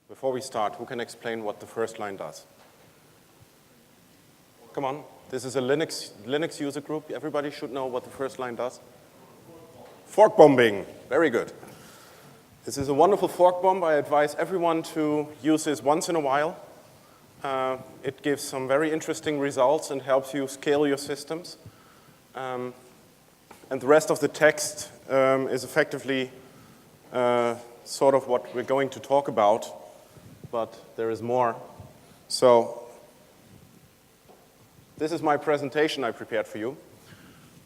Before we start, who can explain what the first line does? Come on, this is a Linux user group. Everybody should know what the first line does. Fork bombing, very good. This is a wonderful fork bomb. I advise everyone to use this once in a while. It gives some very interesting results and helps you scale your systems. And the rest of the text is effectively sort of what we're going to talk about, but there is more. So this is my presentation I prepared for you.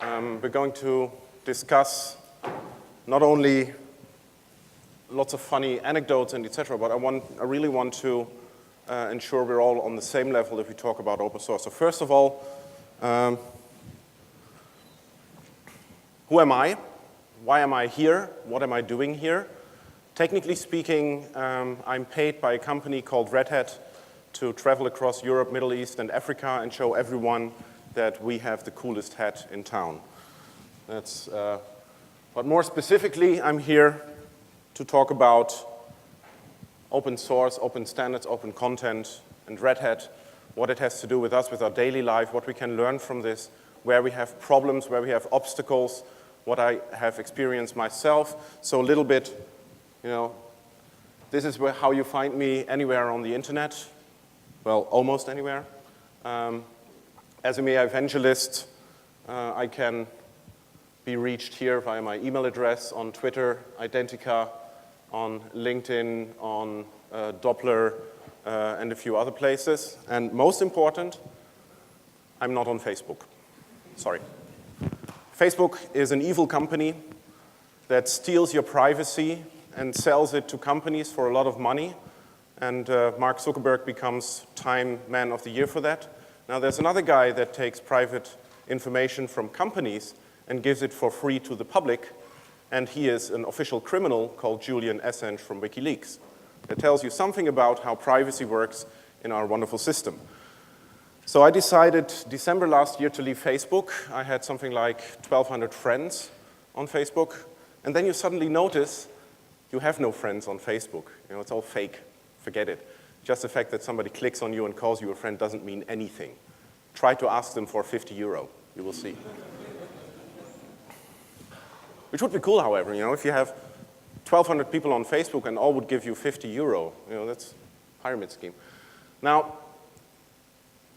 We're going to discuss not only lots of funny anecdotes and etc., but I really want to ensure we're all on the same level if we talk about open source. So first of all, who am I? Why am I here? What am I doing here? Technically speaking, I'm paid by a company called Red Hat to travel across Europe, Middle East, and Africa and show everyone that we have the coolest hat in town. But more specifically, I'm here to talk about open source, open standards, open content, and Red Hat, what it has to do with us, with our daily life, what we can learn from this, where we have problems, where we have obstacles, what I have experienced myself. So a little bit, this is how you find me anywhere on the internet. Well, almost anywhere. As a mere evangelist, I can be reached here via my email address, on Twitter, Identica, on LinkedIn, on Doppler, and a few other places. And most important, I'm not on Facebook. Sorry. Facebook is an evil company that steals your privacy and sells it to companies for a lot of money. And Mark Zuckerberg becomes Time Man of the Year for that. Now, there's another guy that takes private information from companies and gives it for free to the public. And he is an official criminal called Julian Assange from WikiLeaks. That tells you something about how privacy works in our wonderful system. So I decided December last year to leave Facebook. I had something like 1,200 friends on Facebook. And then you suddenly notice you have no friends on Facebook. It's all fake. Forget it. Just the fact that somebody clicks on you and calls you a friend doesn't mean anything. Try to ask them for 50 euro. You will see. Which would be cool, however, if you have 1,200 people on Facebook and all would give you 50 euro, that's a pyramid scheme. Now,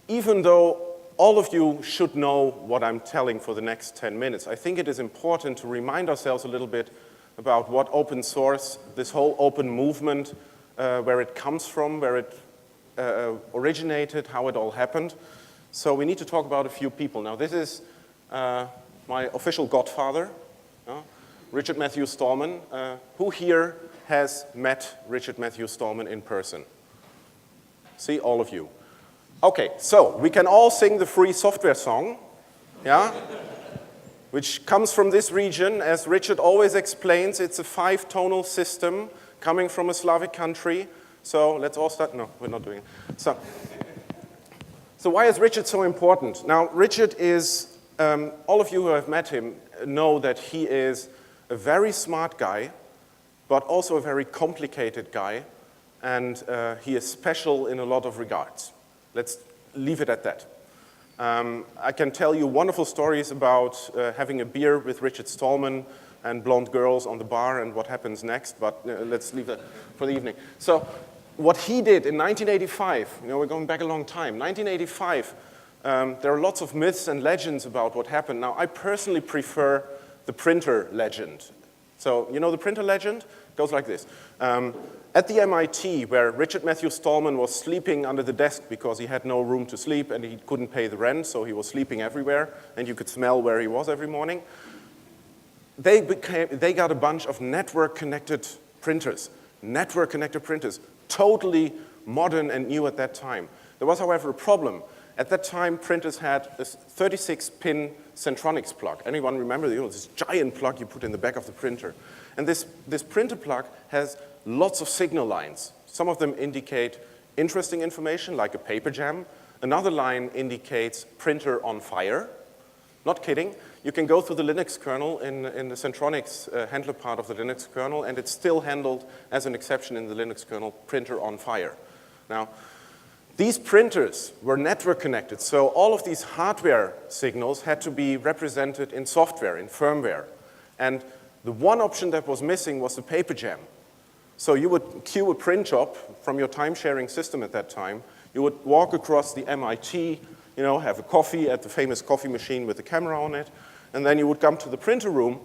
even though all of you should know what I'm telling for the next 10 minutes, I think it is important to remind ourselves a little bit about what open source, this whole open movement, where it comes from, where it originated, how it all happened. So we need to talk about a few people. Now, this is my official godfather, Richard Matthew Stallman. Who here has met Richard Matthew Stallman in person? See, all of you. Okay, so we can all sing the free software song, which comes from this region. As Richard always explains, it's a 5-tonal system coming from a Slavic country. So let's all start. No, we're not doing it. So why is Richard so important? Now, Richard is, all of you who have met him know that he is a very smart guy, but also a very complicated guy, and he is special in a lot of regards. Let's leave it at that. I can tell you wonderful stories about having a beer with Richard Stallman and blonde girls on the bar and what happens next, but let's leave that for the evening. So what he did in 1985, we're going back a long time, 1985, there are lots of myths and legends about what happened. Now, I personally prefer the printer legend. So, the printer legend? It goes like this. At the MIT, where Richard Matthew Stallman was sleeping under the desk because he had no room to sleep and he couldn't pay the rent, so he was sleeping everywhere, and you could smell where he was every morning, they got a bunch of network-connected printers. Network-connected printers, totally modern and new at that time. There was, however, a problem. At that time, printers had a 36-pin Centronics plug. Anyone remember this giant plug you put in the back of the printer? And this printer plug has lots of signal lines. Some of them indicate interesting information, like a paper jam. Another line indicates printer on fire. Not kidding. you can go through the Linux kernel in the Centronics handler part of the Linux kernel, and it's still handled as an exception in the Linux kernel, printer on fire. Now, these printers were network connected, so all of these hardware signals had to be represented in software, in firmware. And the one option that was missing was the paper jam. So you would queue a print job from your time-sharing system at that time. You would walk across the MIT, have a coffee at the famous coffee machine with the camera on it, and then you would come to the printer room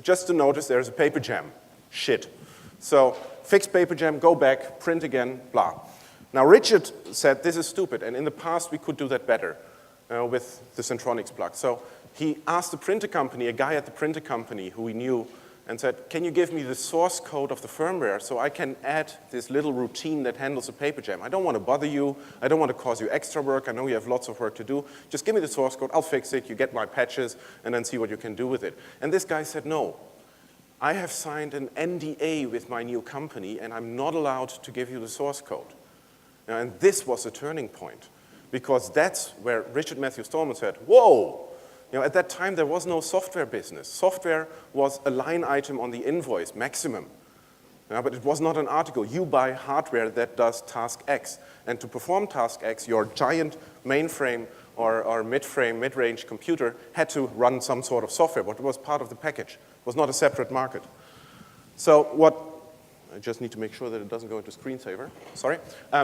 just to notice there's a paper jam. Shit. So fix paper jam, go back, print again, blah. Now, Richard said this is stupid, and in the past we could do that better with the Centronics plug. So he asked the printer company, a guy at the printer company who he knew, and said, can you give me the source code of the firmware so I can add this little routine that handles a paper jam? I don't want to bother you. I don't want to cause you extra work. I know you have lots of work to do. Just give me the source code. I'll fix it. You get my patches, and then see what you can do with it. And this guy said, no. I have signed an NDA with my new company, and I'm not allowed to give you the source code. Now, and this was a turning point, because that's where Richard Matthew Stallman said, whoa. At that time, there was no software business. Software was a line item on the invoice, maximum. But it was not an article. You buy hardware that does task X. And to perform task X, your giant mainframe or mid-range computer had to run some sort of software, but it was part of the package. It was not a separate market. So I just need to make sure that it doesn't go into screensaver. Sorry.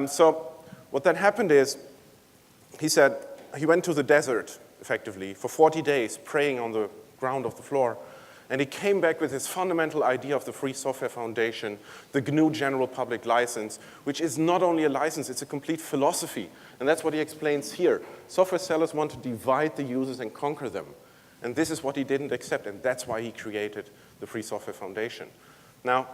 So what then happened is, he said he went to the desert, effectively, for 40 days, praying on the ground of the floor. And he came back with his fundamental idea of the Free Software Foundation, the GNU General Public License, which is not only a license, it's a complete philosophy. And that's what he explains here. Software sellers want to divide the users and conquer them. And this is what he didn't accept, and that's why he created the Free Software Foundation. Now,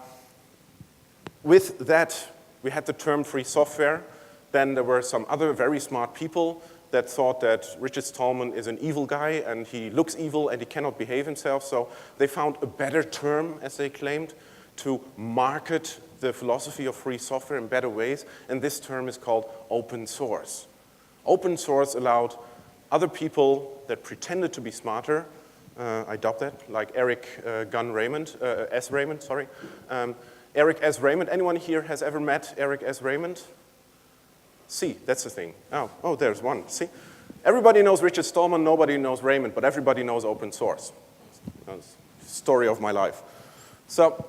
with that, we had the term free software. Then there were some other very smart people that thought that Richard Stallman is an evil guy and he looks evil and he cannot behave himself. So they found a better term, as they claimed, to market the philosophy of free software in better ways. And this term is called open source. Open source allowed other people that pretended to be smarter, I doubt that, like Eric S. Raymond, sorry. Eric S. Raymond, anyone here has ever met Eric S. Raymond? See, that's the thing. Oh, there's one. See, everybody knows Richard Stallman, nobody knows Raymond, but everybody knows open source. That's the story of my life. So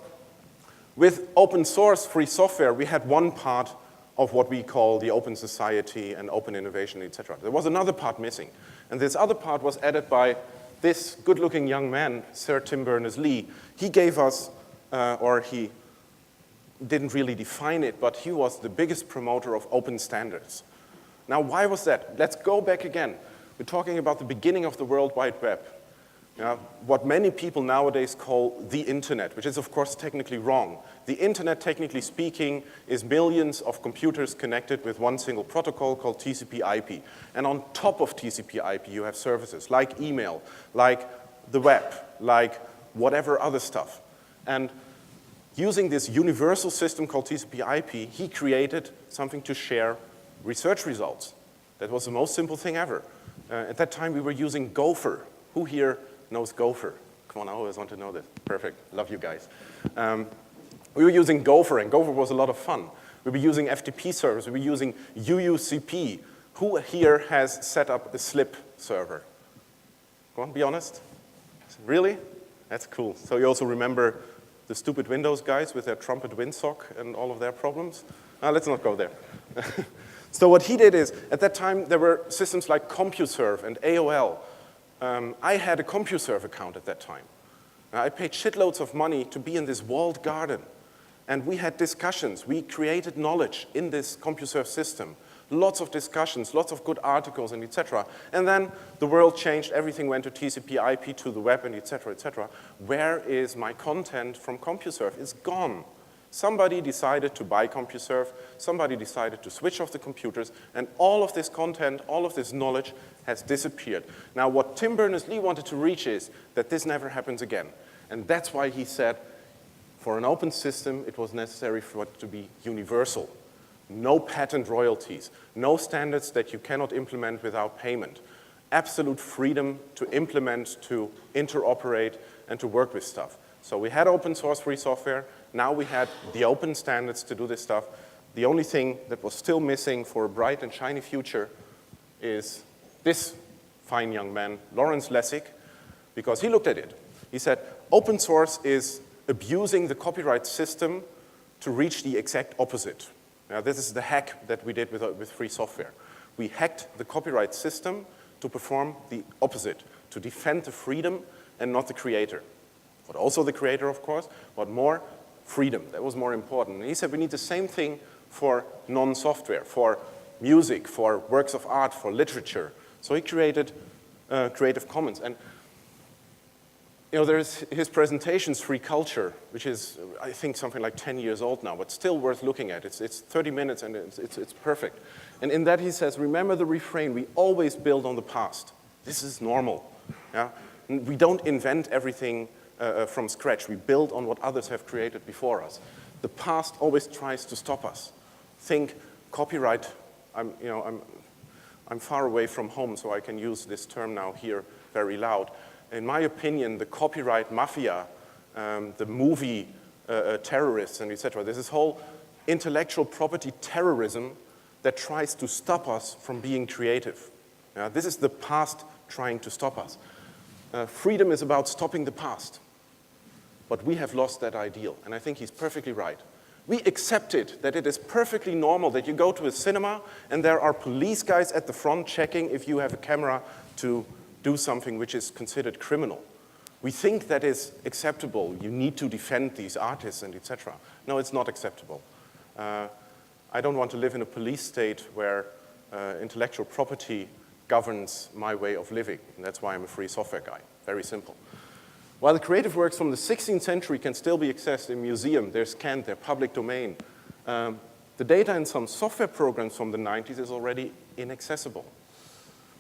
with open source free software, we had one part of what we call the open society and open innovation, etc. There was another part missing. And this other part was added by this good-looking young man, Sir Tim Berners-Lee. He gave us, he didn't really define it, but he was the biggest promoter of open standards. Now, why was that? Let's go back again. We're talking about the beginning of the World Wide Web. What many people nowadays call the internet, which is of course technically wrong. The internet, technically speaking, is millions of computers connected with one single protocol called TCP/IP. And on top of TCP/IP, you have services like email, like the web, like whatever other stuff. And using this universal system called TCP/IP, he created something to share research results. That was the most simple thing ever. At that time, we were using Gopher. Who here knows Gopher? Come on, I always want to know this. Perfect. Love you guys. We were using Gopher, and Gopher was a lot of fun. We were using FTP servers. We were using UUCP. Who here has set up a SLIP server? Go on, be honest. Really? That's cool. So you also remember the stupid Windows guys with their trumpet windsock and all of their problems? Let's not go there. So what he did is, at that time, there were systems like CompuServe and AOL. I had a CompuServe account at that time. I paid shitloads of money to be in this walled garden. And we had discussions. We created knowledge in this CompuServe system. Lots of discussions, lots of good articles, and etc. And then the world changed. Everything went to TCP/IP, to the web, and etc., etc. Where is my content from CompuServe? It's gone. Somebody decided to buy CompuServe. Somebody decided to switch off the computers. And all of this content, all of this knowledge has disappeared. Now, what Tim Berners-Lee wanted to reach is that this never happens again. And that's why he said, for an open system, it was necessary for it to be universal. No patent royalties, no standards that you cannot implement without payment. absolute freedom to implement, to interoperate, and to work with stuff. So we had open source free software. Now we had the open standards to do this stuff. The only thing that was still missing for a bright and shiny future is this fine young man, Lawrence Lessig, because he looked at it. He said, open source is abusing the copyright system to reach the exact opposite. Now, this is the hack that we did with free software. We hacked the copyright system to perform the opposite, to defend the freedom and not the creator. But also the creator, of course, but more freedom. That was more important. And he said we need the same thing for non-software, for music, for works of art, for literature. So he created Creative Commons. And there's his presentations, Free Culture, which is, I think, something like 10 years old now, but still worth looking at. It's 30 minutes, and it's perfect. And in that he says, remember the refrain, we always build on the past. This is normal. Yeah? We don't invent everything from scratch. We build on what others have created before us. The past always tries to stop us. Think copyright. I'm far away from home, so I can use this term now here very loud. In my opinion, the copyright mafia, the movie terrorists, and etc., there's this whole intellectual property terrorism that tries to stop us from being creative. This is the past trying to stop us. Freedom is about stopping the past. But we have lost that ideal, and I think he's perfectly right. We accepted that it is perfectly normal that you go to a cinema and there are police guys at the front checking if you have a camera to do something which is considered criminal. We think that is acceptable. You need to defend these artists and etc. No, it's not acceptable. I don't want to live in a police state where intellectual property governs my way of living. And that's why I'm a free software guy. Very simple. While the creative works from the 16th century can still be accessed in museums, they're scanned, they're public domain, the data in some software programs from the 90s is already inaccessible.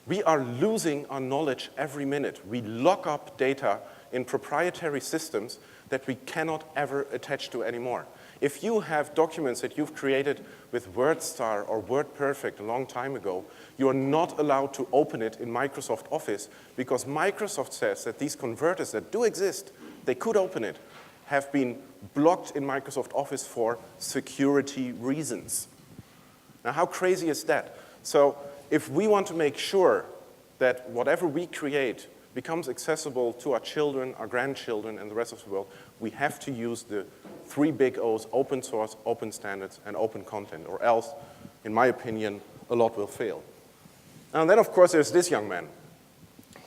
We are losing our knowledge every minute. We lock up data in proprietary systems that we cannot ever attach to anymore. If you have documents that you've created with WordStar or WordPerfect a long time ago, you are not allowed to open it in Microsoft Office because Microsoft says that these converters that do exist, they could open it, have been blocked in Microsoft Office for security reasons. Now, how crazy is that? So if we want to make sure that whatever we create becomes accessible to our children, our grandchildren, and the rest of the world, we have to use the three big O's: open source, open standards, and open content, or else, in my opinion, a lot will fail. And then, of course, there's this young man,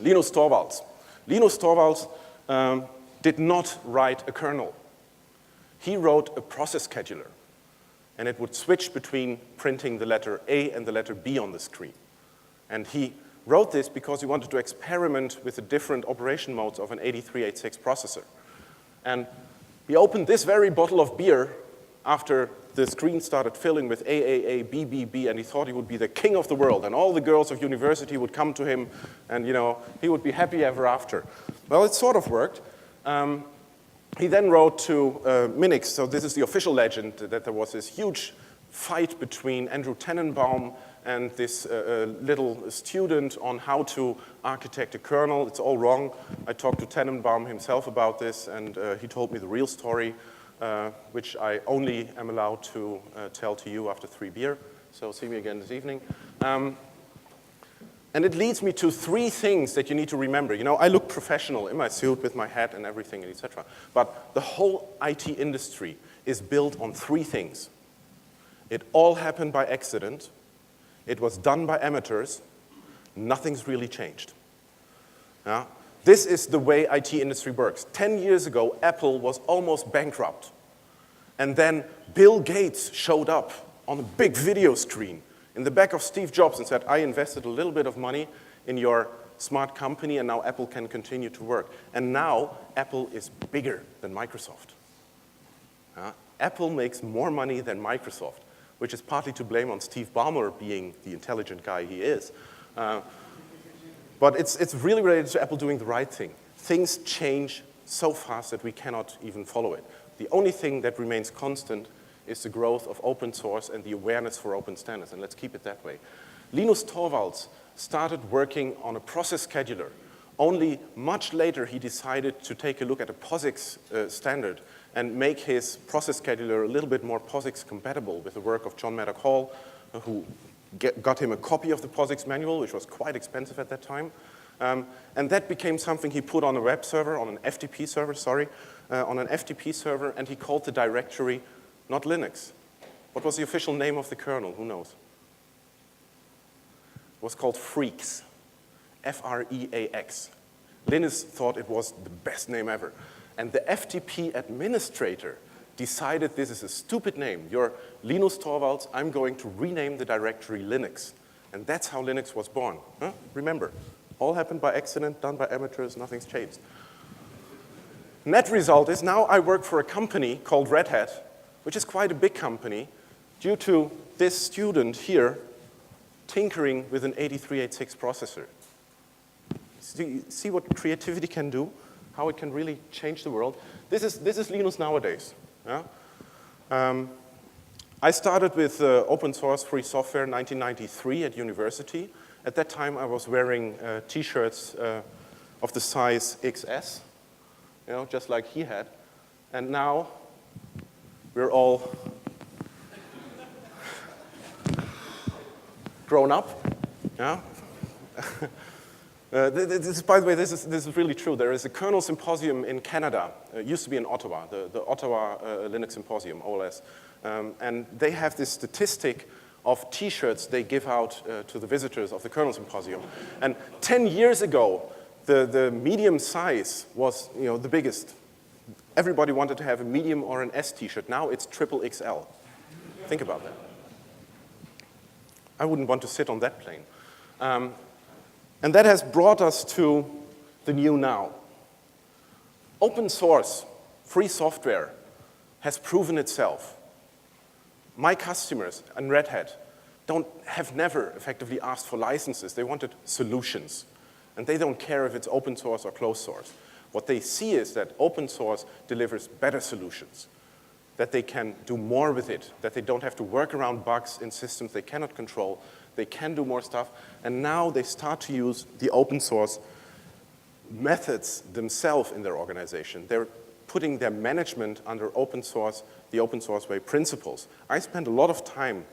Linus Torvalds. Linus Torvalds did not write a kernel. He wrote a process scheduler, and it would switch between printing the letter A and the letter B on the screen. And he wrote this because he wanted to experiment with the different operation modes of an 8386 processor. And he opened this very bottle of beer after the screen started filling with AAA, BBB, and he thought he would be the king of the world, and all the girls of university would come to him, and he would be happy ever after. Well, it sort of worked. He then wrote to Minix, so this is the official legend, that there was this huge fight between Andrew Tannenbaum and this little student on how to architect a kernel. It's all wrong. I talked to Tannenbaum himself about this, and he told me the real story, which I only am allowed to tell to you after 3 beer. So see me again this evening. And it leads me to 3 things that you need to remember. I look professional in my suit with my hat and everything, etc. But the whole IT industry is built on 3 things. It all happened by accident. It was done by amateurs. Nothing's really changed. Yeah? This is the way IT industry works. 10 years ago, Apple was almost bankrupt. And then Bill Gates showed up on a big video screen in the back of Steve Jobs and said, I invested a little bit of money in your smart company, and now Apple can continue to work. And now Apple is bigger than Microsoft. Apple makes more money than Microsoft, which is partly to blame on Steve Ballmer being the intelligent guy he is. But it's really related to Apple doing the right thing. Things change so fast that we cannot even follow it. The only thing that remains constant is the growth of open source and the awareness for open standards, and let's keep it that way. Linus Torvalds started working on a process scheduler. Only much later he decided to take a look at a POSIX standard and make his process scheduler a little bit more POSIX compatible with the work of John Maddock Hall, who got him a copy of the POSIX manual, which was quite expensive at that time. And that became something he put on a web server, on an FTP server, on an FTP server, and he called the directory not Linux. What was the official name of the kernel? Who knows? It was called Freaks, F-R-E-A-X. Linus thought it was the best name ever. And the FTP administrator decided this is a stupid name. You're Linus Torvalds, I'm going to rename the directory Linux. And that's how Linux was born. Huh? Remember, all happened by accident, done by amateurs, nothing's changed. Net result is now I work for a company called Red Hat, which is quite a big company, due to this student here tinkering with an 8386 processor. See what creativity can do? How it can really change the world? This is Linus nowadays. Yeah? I started with open source free software in 1993 at university. At that time, I was wearing T-shirts of the size XS, you know, just like he had. And now, we're all grown up. Yeah? By the way, this is really true. There is a kernel symposium in Canada. It used to be in Ottawa, the Ottawa Linux Symposium, OLS. And they have this statistic of T-shirts they give out to the visitors of the kernel symposium. And 10 years ago, the medium size was, you know, the biggest. Everybody wanted to have a medium or an S T-shirt. Now it's triple XL. Think about that. I wouldn't want to sit on that plane. And that has brought us to the new now. Open source, free software, has proven itself. My customers in Red Hat have never effectively asked for licenses. They wanted solutions. And they don't care if it's open source or closed source. What they see is that open source delivers better solutions, that they can do more with it, that they don't have to work around bugs in systems they cannot control. They can do more stuff, and now they start to use the open source methods themselves in their organization. They're putting their management under open source, the open source way principles. I spend a lot of time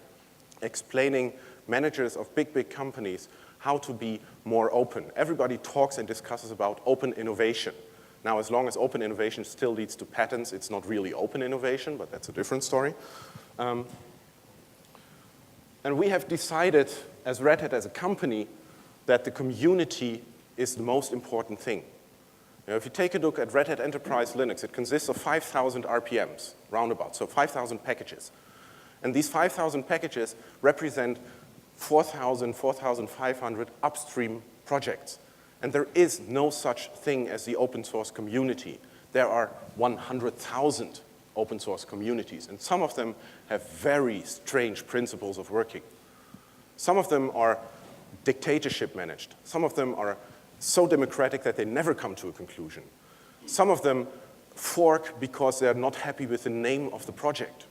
explaining managers of big companies how to be more open. Everybody talks and discusses about open innovation. Now, as long as open innovation still leads to patents, it's not really open innovation, but that's a different story. And we have decided, as Red Hat, as a company, that the community is the most important thing. You know, if you take a look at Red Hat Enterprise Linux, it consists of 5,000 RPMs, roundabout, so 5,000 packages. And these 5,000 packages represent 4,000, 4,500 upstream projects. And there is no such thing as the open source community. There are 100,000 open source communities, and some of them have very strange principles of working. Some of them are dictatorship managed. Some of them are so democratic that they never come to a conclusion. Some of them fork because they're not happy with the name of the project.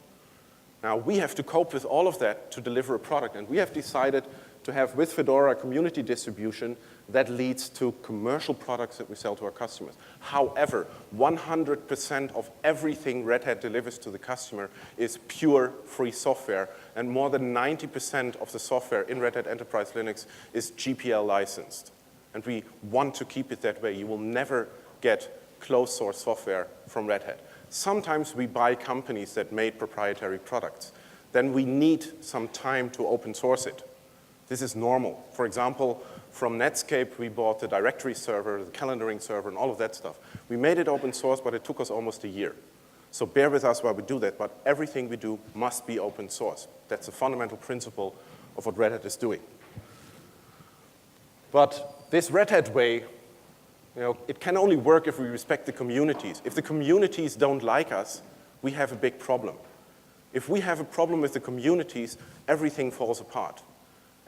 Now, we have to cope with all of that to deliver a product, and we have decided to have, with Fedora, a community distribution that leads to commercial products that we sell to our customers. However, 100% of everything Red Hat delivers to the customer is pure free software, and more than 90% of the software in Red Hat Enterprise Linux is GPL licensed. And we want to keep it that way. You will never get closed source software from Red Hat. Sometimes we buy companies that made proprietary products. Then we need some time to open source it. This is normal. For example, from Netscape, we bought the directory server, the calendaring server, and all of that stuff. We made it open source, but it took us almost a year. So bear with us while we do that, but everything we do must be open source. That's a fundamental principle of what Red Hat is doing. But this Red Hat way, you know, it can only work if we respect the communities. If the communities don't like us, we have a big problem. If we have a problem with the communities, everything falls apart.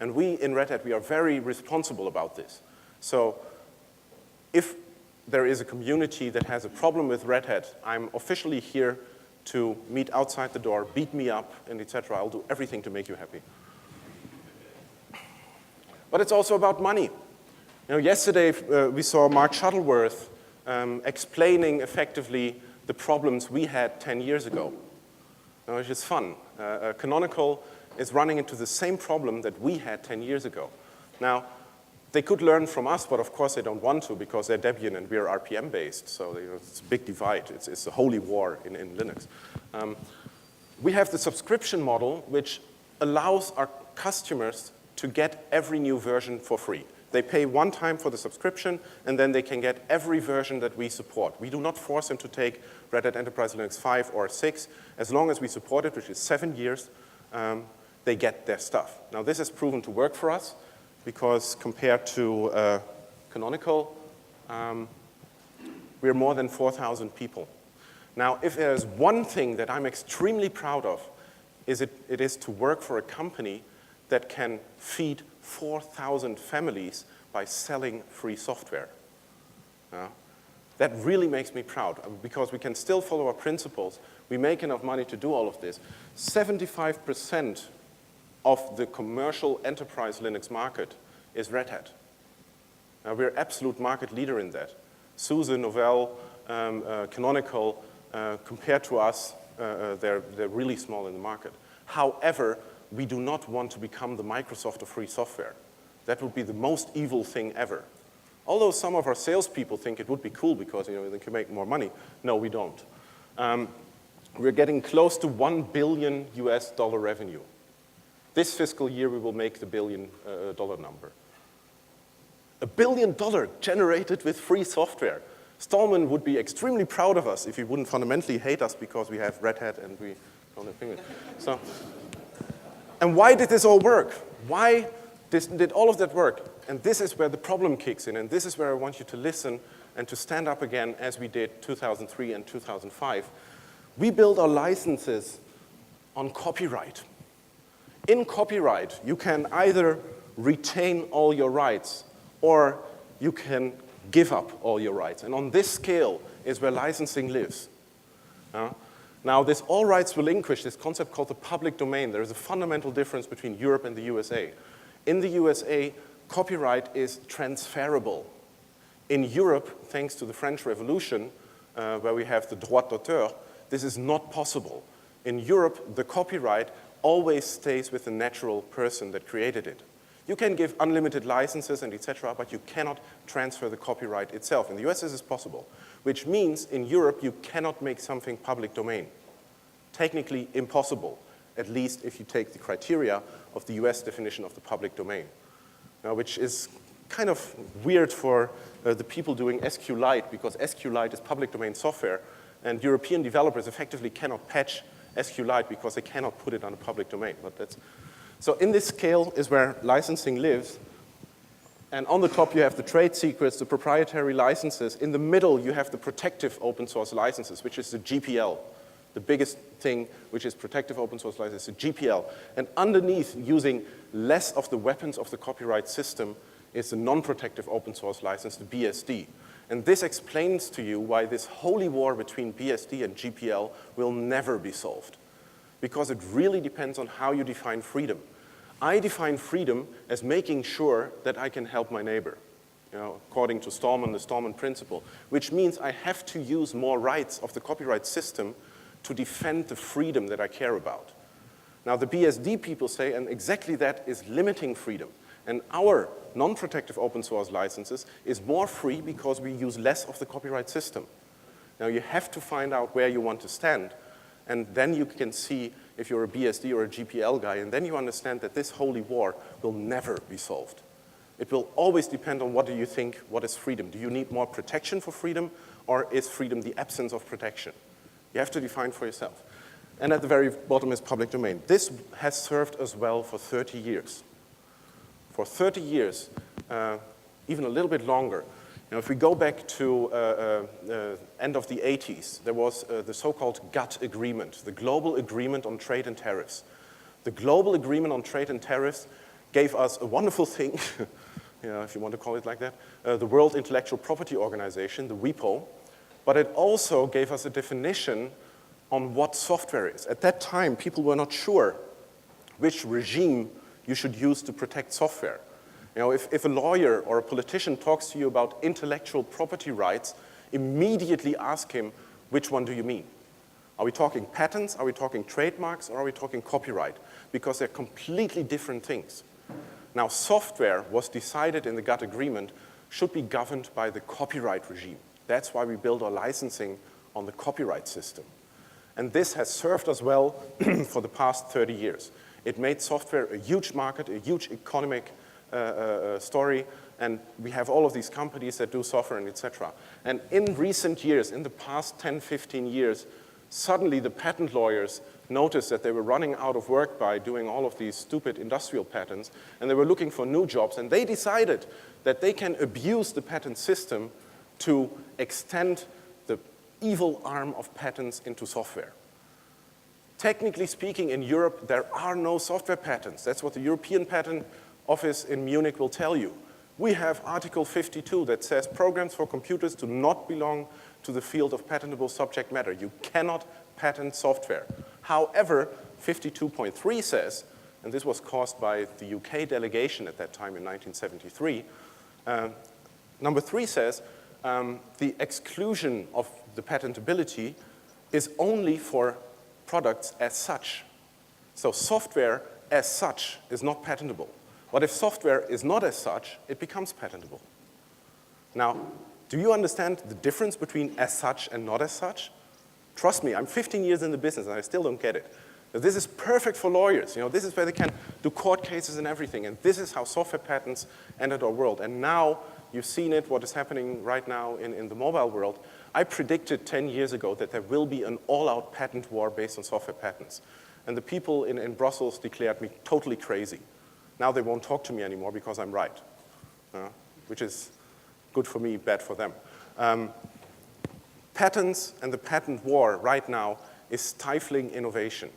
And we in Red Hat, we are very responsible about this. So if there is a community that has a problem with Red Hat, I'm officially here to meet outside the door, beat me up, and etc. I'll do everything to make you happy. But it's also about money. Yesterday we saw Mark Shuttleworth explaining effectively the problems we had 10 years ago, which is fun. Canonical is running into the same problem that we had 10 years ago. Now, they could learn from us, but of course they don't want to because they're Debian and we're RPM-based, so it's a big divide. It's a holy war in Linux. We have the subscription model, which allows our customers to get every new version for free. They pay one time for the subscription, and then they can get every version that we support. We do not force them to take Red Hat Enterprise Linux 5 or 6. As long as we support it, which is 7 years, they get their stuff. Now, this has proven to work for us, because compared to Canonical, we're more than 4,000 people. Now, if there's one thing that I'm extremely proud of, it is to work for a company that can feed 4,000 families by selling free software. That really makes me proud, because we can still follow our principles. We make enough money to do all of this. 75% of the commercial enterprise Linux market is Red Hat. Now, we're absolute market leader in that. SUSE, Novell, Canonical, compared to us, they're really small in the market. However, we do not want to become the Microsoft of free software. That would be the most evil thing ever. Although some of our salespeople think it would be cool because they can make more money. No, we don't. We're getting close to $1 billion US revenue. This fiscal year, we will make the $1 billion number. $1 billion generated with free software. Stallman would be extremely proud of us if he wouldn't fundamentally hate us because we have Red Hat and we don't have Penguin. And why did this all work? Why did all of that work? And this is where the problem kicks in, and this is where I want you to listen and to stand up again as we did 2003 and 2005. We build our licenses on copyright. In copyright, you can either retain all your rights or you can give up all your rights. And on this scale is where licensing lives. Now, this all rights relinquished, this concept called the public domain, there is a fundamental difference between Europe and the USA. In the USA, copyright is transferable. In Europe, thanks to the French Revolution, where we have the droit d'auteur, this is not possible. In Europe, the copyright always stays with the natural person that created it. You can give unlimited licenses and etc., but you cannot transfer the copyright itself. In the US, this is possible, which means in Europe, you cannot make something public domain. Technically impossible, at least if you take the criteria of the US definition of the public domain. Now, which is kind of weird for the people doing SQLite, because SQLite is public domain software, and European developers effectively cannot patch SQLite because they cannot put it on a public domain. But so in this scale is where licensing lives. And on the top, you have the trade secrets, the proprietary licenses. In the middle, you have the protective open source licenses, which is the GPL. The biggest thing, which is protective open source license, the GPL. And underneath, using less of the weapons of the copyright system, is the non-protective open source license, the BSD. And this explains to you why this holy war between BSD and GPL will never be solved. Because it really depends on how you define freedom. I define freedom as making sure that I can help my neighbor, according to Stallman, the Stallman principle, which means I have to use more rights of the copyright system to defend the freedom that I care about. Now, the BSD people say, and exactly that is limiting freedom. And our non-protective open source licenses is more free because we use less of the copyright system. Now, you have to find out where you want to stand, and then you can see if you're a BSD or a GPL guy, and then you understand that this holy war will never be solved. It will always depend on what do you think, what is freedom? Do you need more protection for freedom, or is freedom the absence of protection? You have to define for yourself. And at the very bottom is public domain. This has served us well for 30 years. For 30 years, even a little bit longer. If we go back to end of the 80s, there was the so-called GATT agreement, the Global Agreement on Trade and Tariffs. The Global Agreement on Trade and Tariffs gave us a wonderful thing, if you want to call it like that, the World Intellectual Property Organization, the WIPO, but it also gave us a definition on what software is. At that time, people were not sure which regime you should use to protect software. You know, if a lawyer or a politician talks to you about intellectual property rights, immediately ask him, which one do you mean? Are we talking patents, are we talking trademarks, or are we talking copyright? Because they're completely different things. Now, software was decided in the GATT agreement should be governed by the copyright regime. That's why we build our licensing on the copyright system. And this has served us well for the past 30 years. It made software a huge market, a huge economic story, and we have all of these companies that do software and et cetera. And in recent years, in the past 10, 15 years, suddenly the patent lawyers noticed that they were running out of work by doing all of these stupid industrial patents, and they were looking for new jobs, and they decided that they can abuse the patent system to extend the evil arm of patents into software. Technically speaking, in Europe, there are no software patents. That's what the European Patent Office in Munich will tell you. We have Article 52 that says programs for computers do not belong to the field of patentable subject matter. You cannot patent software. However, 52.3 says, and this was caused by the UK delegation at that time in 1973, number 3 says the exclusion of the patentability is only for products as such. So software as such is not patentable. But if software is not as such, it becomes patentable. Now, do you understand the difference between as such and not as such? Trust me, I'm 15 years in the business and I still don't get it. This is perfect for lawyers. You know, this is where they can do court cases and everything. And this is how software patents entered our world. And now you've seen it, what is happening right now in the mobile world. I predicted 10 years ago that there will be an all-out patent war based on software patents. And the people in Brussels declared me totally crazy. Now they won't talk to me anymore because I'm right, which is good for me, bad for them. Patents and the patent war right now is stifling innovation.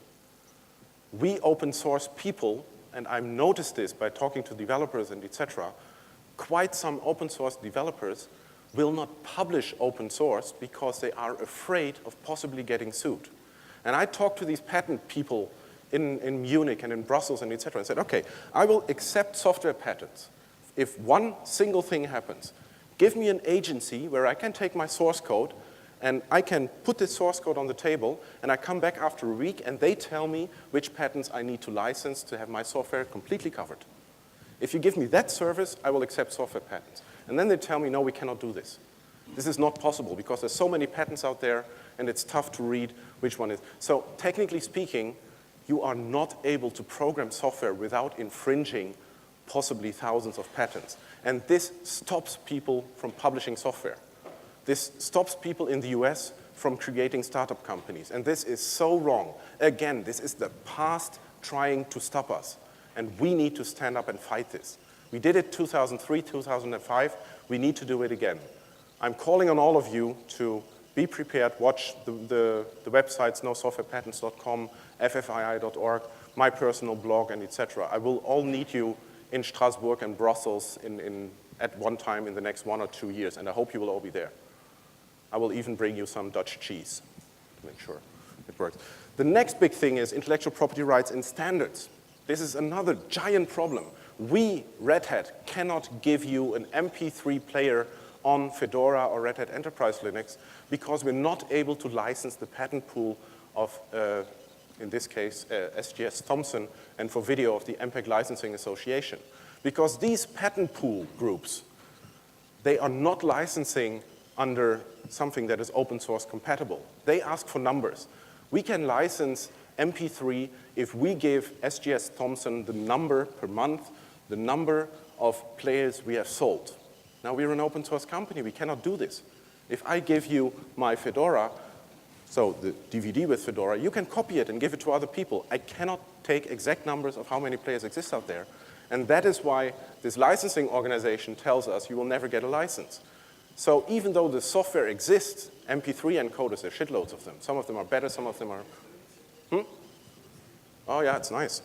We open source people, and I've noticed this by talking to developers and et cetera, quite some open source developers will not publish open source because they are afraid of possibly getting sued. And I talked to these patent people in Munich and in Brussels and et cetera, and said, okay, I will accept software patents if one single thing happens. Give me an agency where I can take my source code and I can put this source code on the table, and I come back after a week and they tell me which patents I need to license to have my software completely covered. If you give me that service, I will accept software patents. And then they tell me, no, we cannot do this. This is not possible because there's so many patents out there and it's tough to read which one is. So technically speaking, you are not able to program software without infringing possibly thousands of patents. And this stops people from publishing software. This stops people in the US from creating startup companies. And this is so wrong. Again, this is the past trying to stop us. And we need to stand up and fight this. We did it 2003, 2005. We need to do it again. I'm calling on all of you to be prepared. Watch the websites nosoftwarepatents.com, ffii.org, my personal blog, and etc. I will all need you in Strasbourg and Brussels at one time in the next 1 or 2 years, and I hope you will all be there. I will even bring you some Dutch cheese to make sure it works. The next big thing is intellectual property rights and standards. This is another giant problem. We, Red Hat, cannot give you an MP3 player on Fedora or Red Hat Enterprise Linux because we're not able to license the patent pool of, in this case, SGS Thomson, and for video of the MPEG Licensing Association. Because these patent pool groups, they are not licensing under something that is open source compatible. They ask for numbers. We can license MP3 if we give SGS Thomson the number per month, the number of players we have sold. Now we're an open source company, we cannot do this. If I give you my Fedora, so the DVD with Fedora, you can copy it and give it to other people. I cannot take exact numbers of how many players exist out there. And that is why this licensing organization tells us you will never get a license. So even though the software exists, MP3 encoders, there are shitloads of them. Some of them are better, some of them are, Oh yeah, it's nice.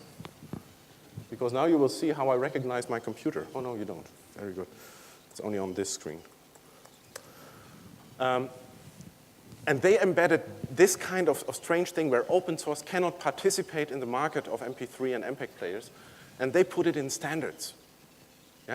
Because now you will see how I recognize my computer. Oh no, you don't. Very good. It's only on this screen. And they embedded this kind of strange thing where open source cannot participate in the market of MP3 and MPEG players, and they put it in standards.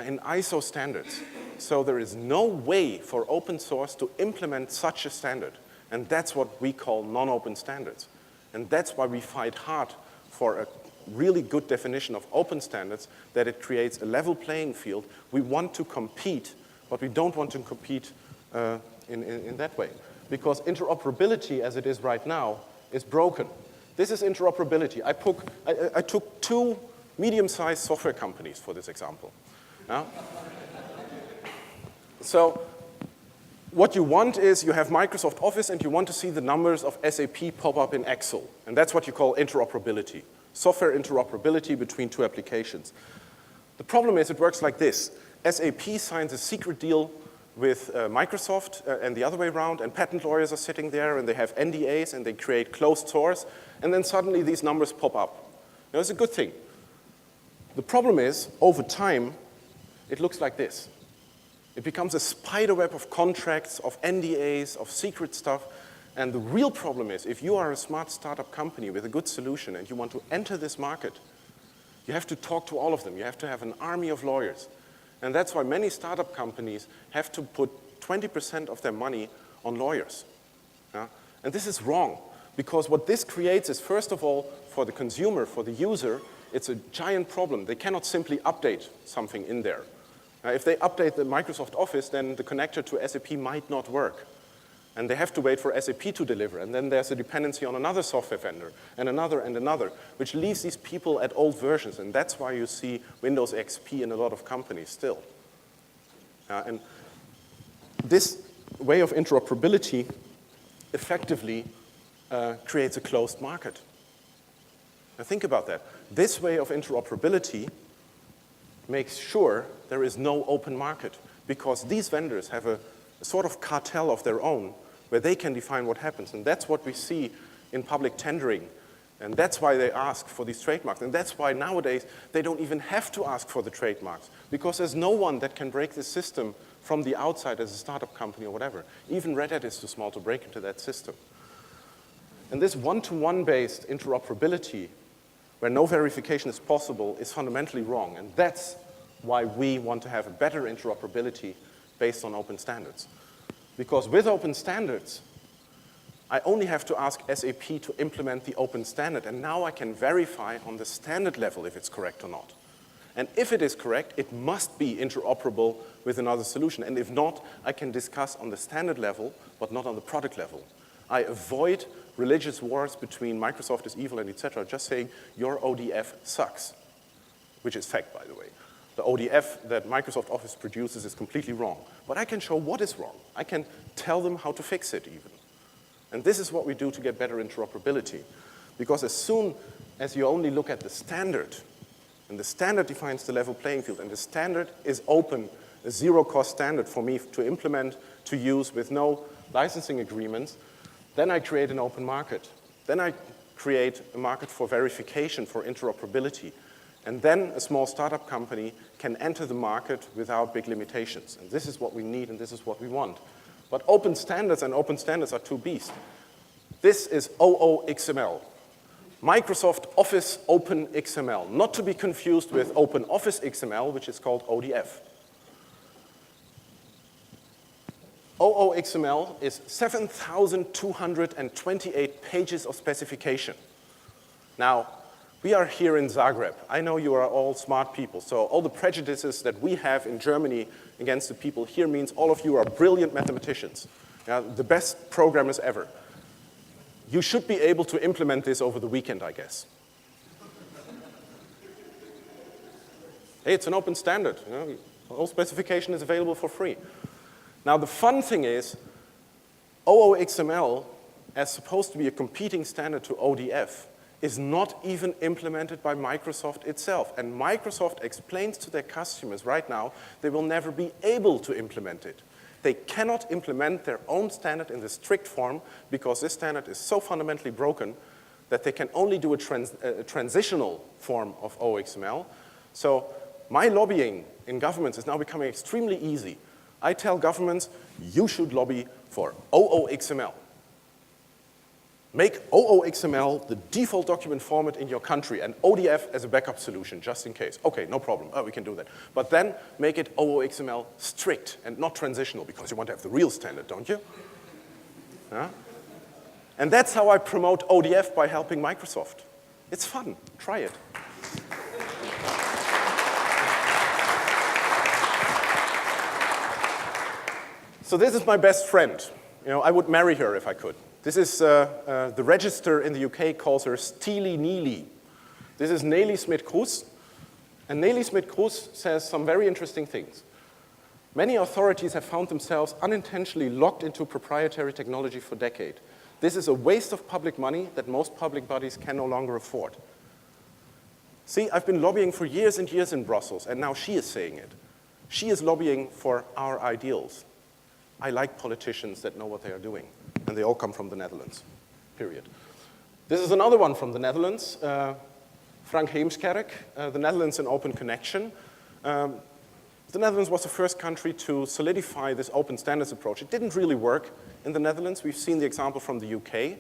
in ISO standards. So there is no way for open source to implement such a standard. And that's what we call non-open standards. And that's why we fight hard for a really good definition of open standards, that it creates a level playing field. We want to compete, but we don't want to compete in that way. Because interoperability, as it is right now, is broken. This is interoperability. I took 2 medium-sized software companies for this example. So what you want is you have Microsoft Office and you want to see the numbers of SAP pop up in Excel. And that's what you call interoperability. Software interoperability between 2 applications. The problem is it works like this. SAP signs a secret deal with Microsoft and the other way around, and patent lawyers are sitting there and they have NDAs and they create closed source, and then suddenly these numbers pop up. Now, it's a good thing. The problem is, over time, it looks like this. It becomes a spider web of contracts, of NDAs, of secret stuff. And the real problem is, if you are a smart startup company with a good solution and you want to enter this market, you have to talk to all of them. You have to have an army of lawyers. And that's why many startup companies have to put 20% of their money on lawyers. And this is wrong, because what this creates is, first of all, for the consumer, for the user, it's a giant problem. They cannot simply update something in there. If they update the Microsoft Office, then the connector to SAP might not work. And they have to wait for SAP to deliver. And then there's a dependency on another software vendor, and another, which leaves these people at old versions. And that's why you see Windows XP in a lot of companies still. And this way of interoperability effectively creates a closed market. Now think about that. This way of interoperability makes sure there is no open market, because these vendors have a sort of cartel of their own where they can define what happens. And that's what we see in public tendering. And that's why they ask for these trademarks. And that's why nowadays they don't even have to ask for the trademarks, because there's no one that can break this system from the outside as a startup company or whatever. Even Red Hat is too small to break into that system. And this one-to-one based interoperability, where no verification is possible, is fundamentally wrong. And that's why we want to have a better interoperability based on open standards. Because with open standards, I only have to ask SAP to implement the open standard, and now I can verify on the standard level if it's correct or not. And if it is correct, it must be interoperable with another solution. And if not, I can discuss on the standard level, but not on the product level. I avoid religious wars between Microsoft is evil and etc., just saying your ODF sucks, which is fact, by the way. The ODF that Microsoft Office produces is completely wrong. But I can show what is wrong. I can tell them how to fix it even. And this is what we do to get better interoperability. Because as soon as you only look at the standard, and the standard defines the level playing field, and the standard is open, a zero-cost standard for me to implement, to use with no licensing agreements, then I create an open market. Then I create a market for verification, for interoperability. And then a small startup company can enter the market without big limitations. And this is what we need, and this is what we want. But open standards and open standards are two beasts. This is OOXML. Microsoft Office Open XML, not to be confused with Open Office XML, which is called ODF. OOXML is 7,228 pages of specification. Now, we are here in Zagreb. I know you are all smart people, so all the prejudices that we have in Germany against the people here means all of you are brilliant mathematicians, the best programmers ever. You should be able to implement this over the weekend, I guess. Hey, it's an open standard. All specification is available for free. Now, the fun thing is, OOXML, as supposed to be a competing standard to ODF, is not even implemented by Microsoft itself. And Microsoft explains to their customers right now they will never be able to implement it. They cannot implement their own standard in the strict form because this standard is so fundamentally broken that they can only do a transitional form of OXML. So my lobbying in governments is now becoming extremely easy. I tell governments, you should lobby for OOXML. Make OOXML the default document format in your country and ODF as a backup solution, just in case. Okay, no problem, we can do that. But then make it OOXML strict and not transitional, because you want to have the real standard, don't you? Yeah? And that's how I promote ODF by helping Microsoft. It's fun, try it. So this is my best friend. You know, I would marry her if I could. This is, the register in the UK calls her Steely Neely. This is Nelly Smit-Kroes. And Nelly Smit-Kroes says some very interesting things. Many authorities have found themselves unintentionally locked into proprietary technology for decades. This is a waste of public money that most public bodies can no longer afford. See, I've been lobbying for years and years in Brussels, and now she is saying it. She is lobbying for our ideals. I like politicians that know what they are doing, and they all come from the Netherlands, period. This is another one from the Netherlands, Frank Heemskerk, the Netherlands in Open Connection. The Netherlands was the first country to solidify this open standards approach. It didn't really work in the Netherlands. We've seen the example from the UK,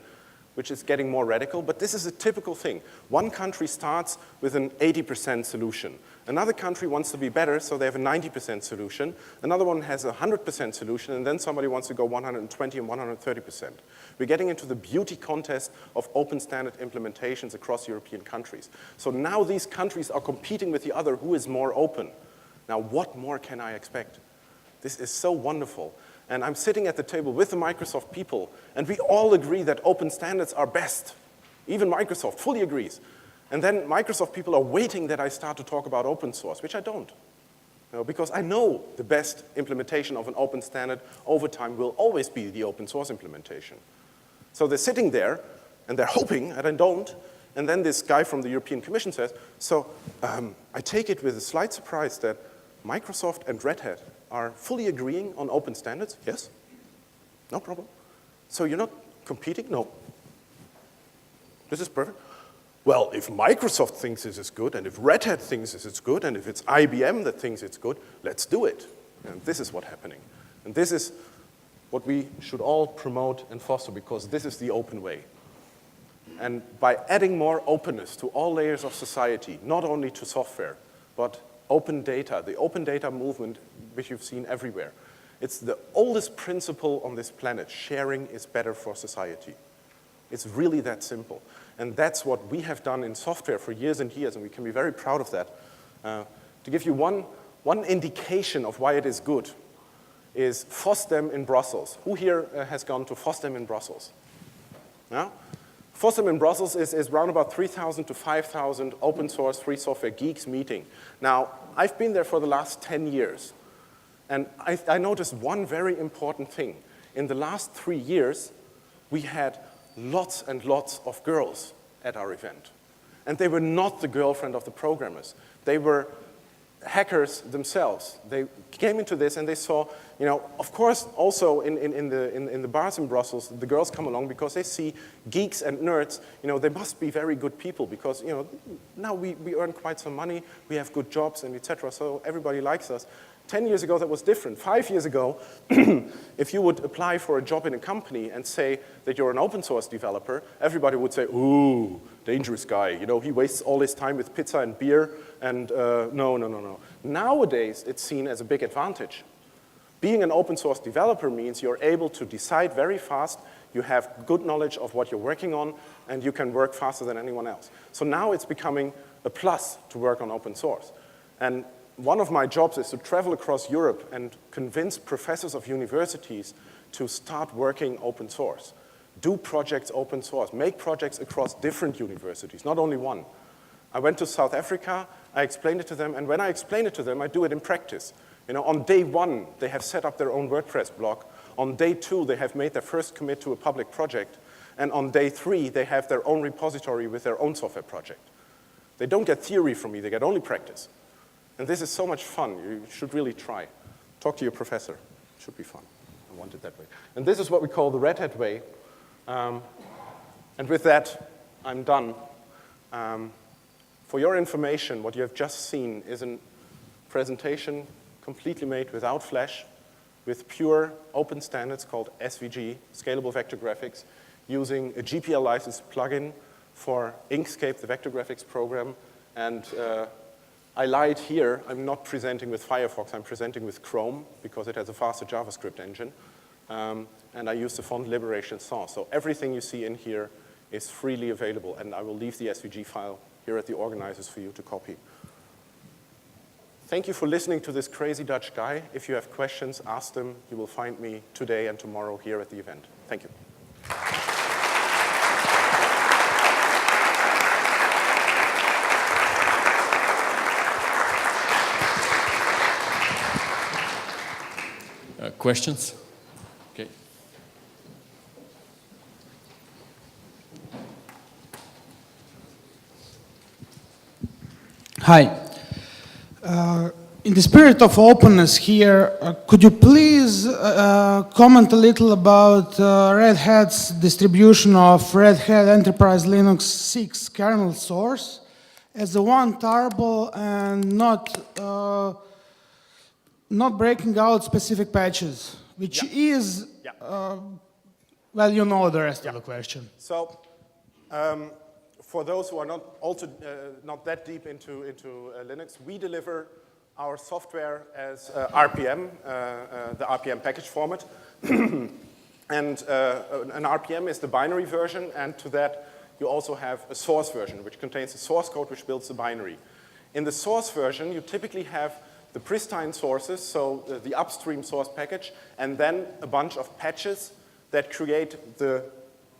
which is getting more radical, but this is a typical thing. One country starts with an 80% solution. Another country wants to be better, so they have a 90% solution. Another one has a 100% solution, and then somebody wants to go 120 and 130%. We're getting into the beauty contest of open standard implementations across European countries. So now these countries are competing with the other, who is more open. Now, what more can I expect? This is so wonderful. And I'm sitting at the table with the Microsoft people, and we all agree that open standards are best. Even Microsoft fully agrees. And then Microsoft people are waiting that I start to talk about open source, which I don't. You know, because I know the best implementation of an open standard over time will always be the open source implementation. So they're sitting there, and they're hoping that I don't. And then this guy from the European Commission says, so I take it with a slight surprise that Microsoft and Red Hat are fully agreeing on open standards? Yes? No problem. So you're not competing? No. This is perfect. Well, if Microsoft thinks this is good, and if Red Hat thinks this is good, and if it's IBM that thinks it's good, let's do it. And this is what's happening. And this is what we should all promote and foster, because this is the open way. And by adding more openness to all layers of society, not only to software, but open data, the open data movement, which you've seen everywhere. It's the oldest principle on this planet. Sharing is better for society. It's really that simple. And that's what we have done in software for years and years, and we can be very proud of that. To give you one indication of why it is good is FOSDEM in Brussels. Who here has gone to FOSDEM in Brussels? Yeah? FOSDEM in Brussels is around about 3,000 to 5,000 open source free software geeks meeting. Now, I've been there for the last 10 years, and I noticed one very important thing. In the last 3 years, we had lots and lots of girls at our event. And they were not the girlfriend of the programmers. They were hackers themselves. They came into this and they saw, you know, of course, also in the bars in Brussels, the girls come along because they see geeks and nerds, you know, they must be very good people because, you know, now we earn quite some money, we have good jobs and etc. So everybody likes us. 10 years ago, that was different. 5 years ago, if you would apply for a job in a company and say that you're an open source developer, everybody would say, ooh, dangerous guy. You know, he wastes all his time with pizza and beer, and no. Nowadays, it's seen as a big advantage. Being an open source developer means you're able to decide very fast, you have good knowledge of what you're working on, and you can work faster than anyone else. So now it's becoming a plus to work on open source. And one of my jobs is to travel across Europe and convince professors of universities to start working open source. Do projects open source. Make projects across different universities, not only one. I went to South Africa, I explained it to them, and when I explain it to them, I do it in practice. You know, on day 1, they have set up their own WordPress blog. On day 2, they have made their first commit to a public project. And on day 3, they have their own repository with their own software project. They don't get theory from me, they get only practice. And this is so much fun. You should really try. Talk to your professor. It should be fun. I want it that way. And this is what we call the Red Hat way. And with that, I'm done. For your information, what you have just seen is a presentation completely made without Flash, with pure open standards called SVG, Scalable Vector Graphics. using a GPL licensed plugin for Inkscape, the vector graphics program. And I lied here. I'm not presenting with Firefox. I'm presenting with Chrome because it has a faster JavaScript engine. And I use the font liberation source. So everything you see in here is freely available. And I will leave the SVG file here at the organizers for you to copy. Thank you for listening to this crazy Dutch guy. If you have questions, ask them. You will find me today and tomorrow here at the event. Thank you. Questions? Okay. Hi. In the spirit of openness here, could you please comment a little about Red Hat's distribution of Red Hat Enterprise Linux 6 kernel source as a one tarball and not breaking out specific patches, which is, well, you know the rest of the question. So, for those who are not that deep into Linux, we deliver our software as RPM, the RPM package format. And an RPM is the binary version, and to that you also have a source version, which contains the source code which builds the binary. In the source version, you typically have the pristine sources, so the upstream source package, and then a bunch of patches that create the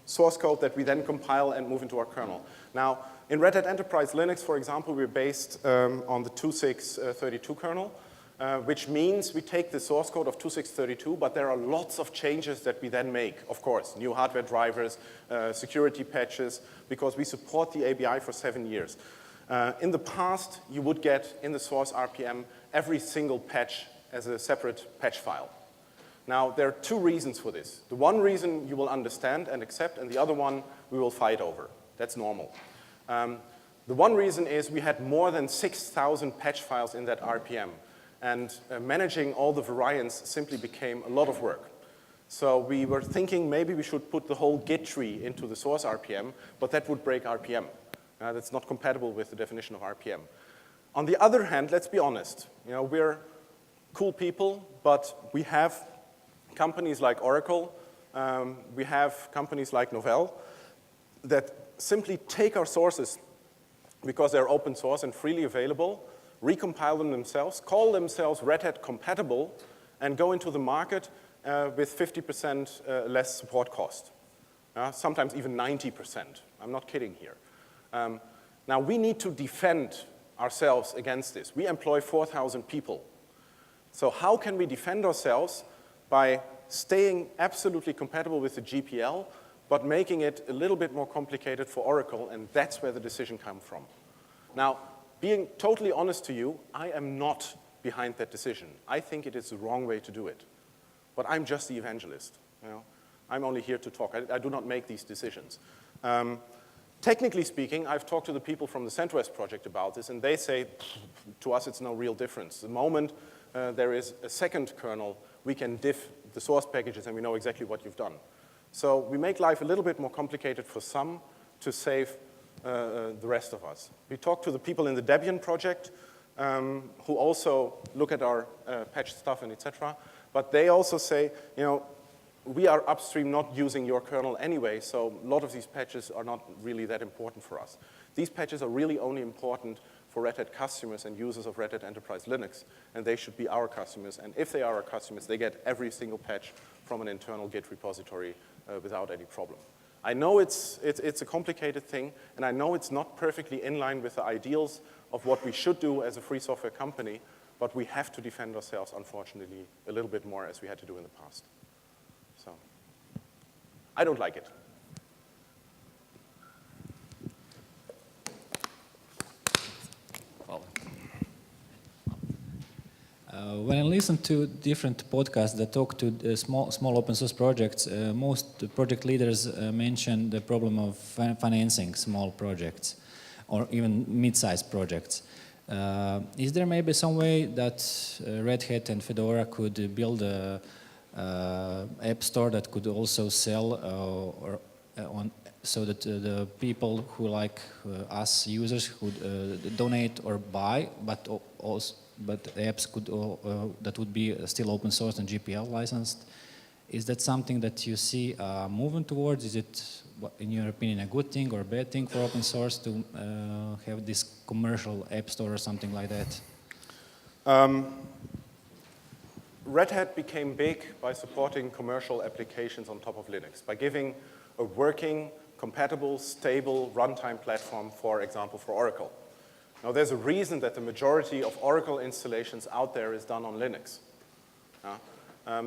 source code that we then compile and move into our kernel. Now, in Red Hat Enterprise Linux, for example, we're based on the 2632 kernel, which means we take the source code of 2632, but there are lots of changes that we then make, of course, new hardware drivers, security patches, because we support the ABI for 7 years. In the past, you would get in the source RPM every single patch as a separate patch file. Now, there are two reasons for this. The one reason you will understand and accept, and the other one we will fight over. That's normal. The one reason is we had more than 6,000 patch files in that RPM, and managing all the variants simply became a lot of work. So we were thinking maybe we should put the whole Git tree into the source RPM, but that would break RPM. That's not compatible with the definition of RPM. On the other hand, let's be honest. We're cool people, but we have companies like Oracle, we have companies like Novell that simply take our sources because they're open source and freely available, recompile them themselves, call themselves Red Hat compatible, and go into the market with 50% less support cost. Sometimes even 90%. I'm not kidding here. Now, we need to defend ourselves against this. We employ 4,000 people. So how can we defend ourselves? By staying absolutely compatible with the GPL, but making it a little bit more complicated for Oracle, and that's where the decision comes from. Now, being totally honest to you, I am not behind that decision. I think it is the wrong way to do it. But I'm just the evangelist. I'm only here to talk. I do not make these decisions. Technically speaking, I've talked to the people from the CentOS project about this, and they say, to us, it's no real difference. The moment there is a second kernel, we can diff the source packages, and we know exactly what you've done. So we make life a little bit more complicated for some to save the rest of us. We talked to the people in the Debian project who also look at our patch stuff and etc. But they also say, we are upstream not using your kernel anyway, so a lot of these patches are not really that important for us. These patches are really only important for Red Hat customers and users of Red Hat Enterprise Linux, and they should be our customers. And if they are our customers, they get every single patch from an internal Git repository without any problem. I know it's a complicated thing, and I know it's not perfectly in line with the ideals of what we should do as a free software company, but we have to defend ourselves, unfortunately, a little bit more as we had to do in the past. So, I don't like it. When I listen to different podcasts that talk to small open source projects, most project leaders mention the problem of financing small projects or even mid-sized projects. Is there maybe some way that Red Hat and Fedora could build a app store that could also sell so that the people who like us users could donate or buy, but apps could that would be still open source and GPL licensed. Is that something that you see moving towards? Is it, in your opinion, a good thing or a bad thing for open source to have this commercial app store or something like that? Red Hat became big by supporting commercial applications on top of Linux, by giving a working, compatible, stable runtime platform, for example, for Oracle. Now, there's a reason that the majority of Oracle installations out there is done on Linux.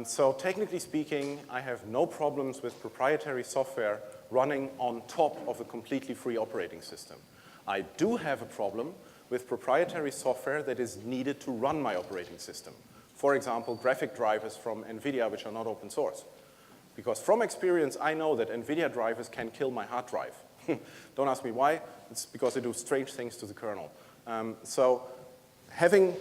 So technically speaking, I have no problems with proprietary software running on top of a completely free operating system. I do have a problem with proprietary software that is needed to run my operating system. For example, graphic drivers from NVIDIA, which are not open source. Because from experience, I know that NVIDIA drivers can kill my hard drive. Don't ask me why. It's because they do strange things to the kernel. So having,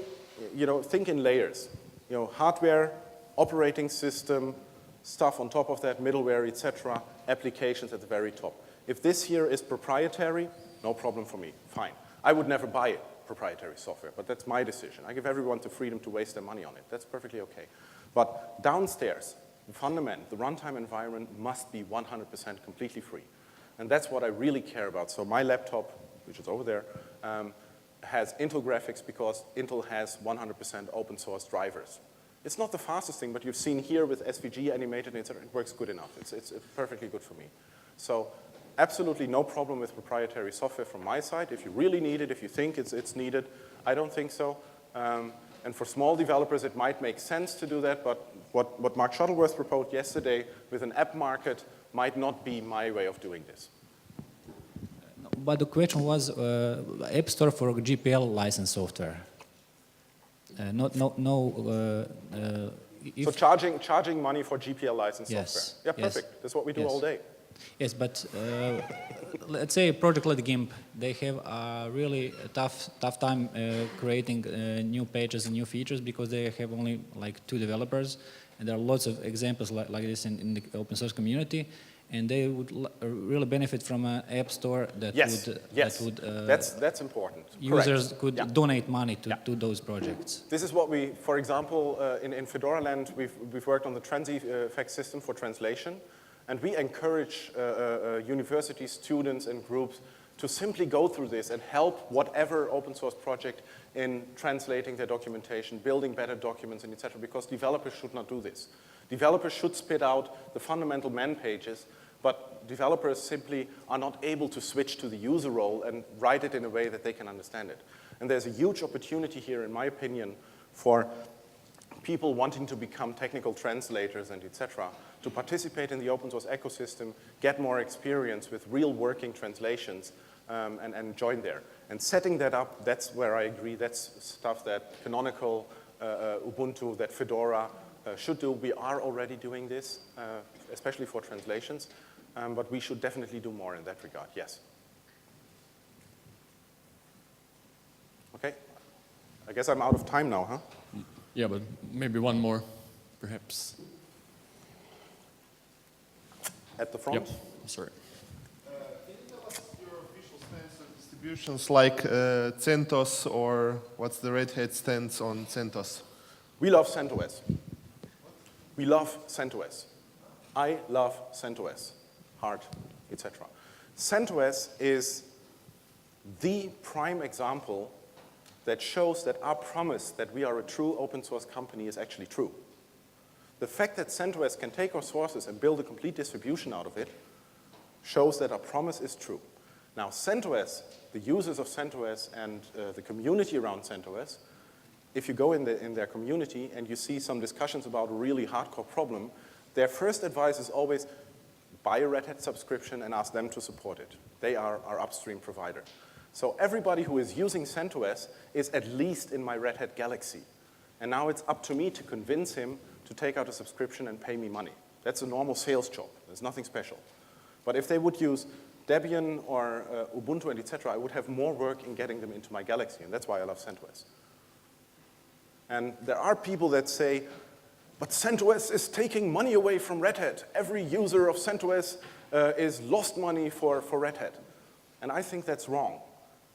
think in layers. Hardware, operating system, stuff on top of that, middleware, etc., applications at the very top. If this here is proprietary, no problem for me, fine. I would never buy proprietary software, but that's my decision. I give everyone the freedom to waste their money on it. That's perfectly okay. But downstairs, the fundament, the runtime environment must be 100% completely free. And that's what I really care about. So my laptop, which is over there, has Intel graphics because Intel has 100% open source drivers. It's not the fastest thing, but you've seen here with SVG animated, etc. It works good enough. It's perfectly good for me. So absolutely no problem with proprietary software from my side. If you really need it, if you think it's needed, I don't think so. And for small developers, it might make sense to do that, but what Mark Shuttleworth proposed yesterday with an app market might not be my way of doing this. But the question was App Store for GPL licensed software. So charging money for GPL licensed software. Yeah, perfect. Yes. That's what we do all day. Yes, but let's say a project like GIMP, they have a really tough time creating new pages and new features because they have only like 2 developers, and there are lots of examples like this in the open source community, and they would really benefit from an app store that would that's important. Users Correct. could donate money to those projects. This is what we, for example, in Fedora land, we've worked on the Transifex system for translation. And we encourage university students and groups to simply go through this and help whatever open source project in translating their documentation, building better documents, and etc. Because developers should not do this. Developers should spit out the fundamental man pages, but developers simply are not able to switch to the user role and write it in a way that they can understand it. And there's a huge opportunity here, in my opinion, for people wanting to become technical translators and etc. to participate in the open source ecosystem, get more experience with real working translations, and join there. And setting that up, that's where I agree. That's stuff that Canonical, Ubuntu, that Fedora should do. We are already doing this, especially for translations, but we should definitely do more in that regard, yes. Okay, I guess I'm out of time now, huh? Yeah, but maybe one more, perhaps. At the front? Yep, sorry. Can you tell us your official stance on distributions like CentOS, or what's the Red Hat stance on CentOS? We love CentOS. We love CentOS. I love CentOS, hard, etc. CentOS is the prime example that shows that our promise that we are a true open source company is actually true. The fact that CentOS can take our sources and build a complete distribution out of it shows that our promise is true. Now, CentOS, the users of CentOS and the community around CentOS, if you go in their community and you see some discussions about a really hardcore problem, their first advice is always buy a Red Hat subscription and ask them to support it. They are our upstream provider. So everybody who is using CentOS is at least in my Red Hat galaxy. And now it's up to me to convince him to take out a subscription and pay me money. That's a normal sales job. There's nothing special. But if they would use Debian or Ubuntu and etc., I would have more work in getting them into my galaxy, and that's why I love CentOS. And there are people that say, but CentOS is taking money away from Red Hat. Every user of CentOS is lost money for Red Hat. And I think that's wrong.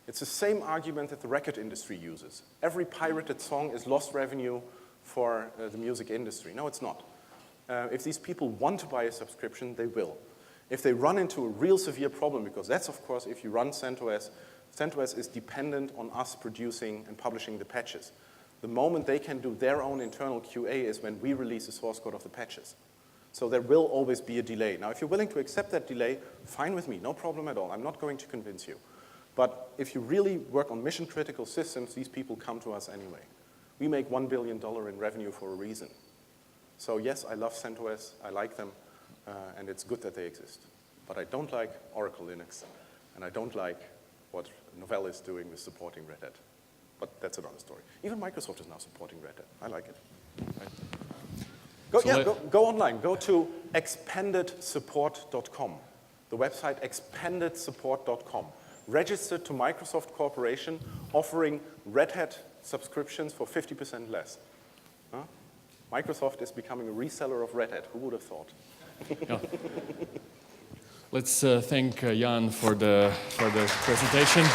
It's the same argument that the record industry uses. Every pirated song is lost revenue for the music industry. No, it's not. If these people want to buy a subscription, they will. If they run into a real severe problem, because that's, of course, if you run CentOS, CentOS is dependent on us producing and publishing the patches. The moment they can do their own internal QA is when we release the source code of the patches. So there will always be a delay. Now, if you're willing to accept that delay, fine with me, no problem at all. I'm not going to convince you. But if you really work on mission-critical systems, these people come to us anyway. We make $1 billion in revenue for a reason. So yes, I love CentOS, I like them, and it's good that they exist. But I don't like Oracle Linux, and I don't like what Novell is doing with supporting Red Hat. But that's another story. Even Microsoft is now supporting Red Hat. I like it. Right. Go online. Go to expandedsupport.com. The website expandedsupport.com. Registered to Microsoft Corporation, offering Red Hat subscriptions for 50% less. Huh? Microsoft is becoming a reseller of Red Hat. Who would have thought? Yeah. Let's thank Jan for the presentation.